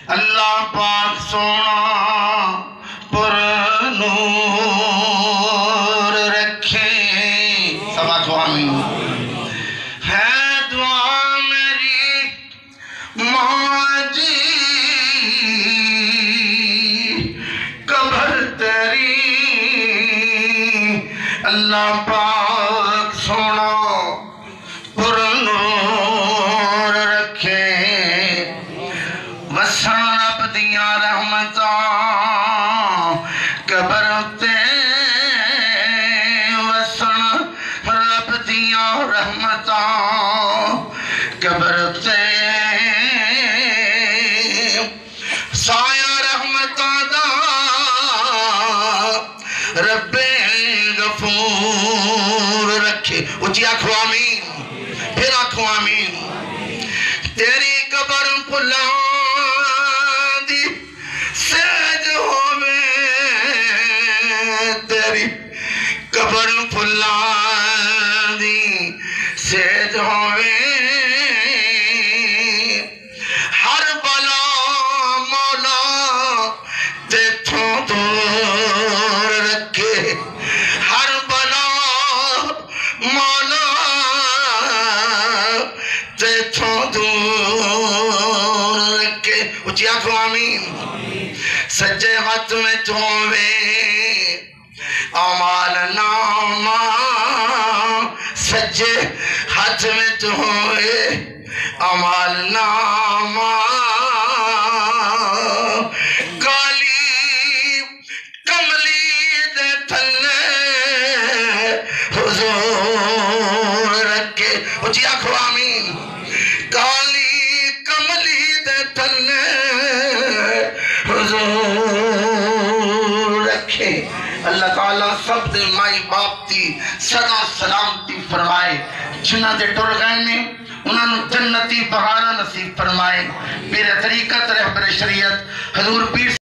اللہ پاک سونا پر نور رکھے سبا تو آمین ہے دعا میری ماں جی قبر تیری اللہ پاک سونا پر نور رکھے وسن رب دیاں رحمتاں قبر تے وسن رب دیاں رحمتاں قبر تے سایہ رحمتاں دا رب غفور رکھے اچھی آنکھو آمین پھر آنکھو آمین تیری قبر پھلاں دی سیج ہوئے تیری قبر پھلاں دی سیج ہوئے ہر بلا مولا تیتھوں دور رکھے ہر بلا مولا تیتھوں دور رکھے اچھی آنکھو آمین سجے ہاتھ میں چووے اعمال نامہ سجے ہاتھ میں چووے اعمال نامہ کالی کملی دے تھلے حضور رکھے اچھی آنکھو آمین کالی کملی دے تھلے حضور رکھے اللہ تعالیٰ سب دے مائی باپ دی صدا سلامتی فرمائے جنہ دے ٹر گئے نے انہوں نے جنتی بہارہ نصیب فرمائے میرے طریقت رہبر شریعت حضور پیر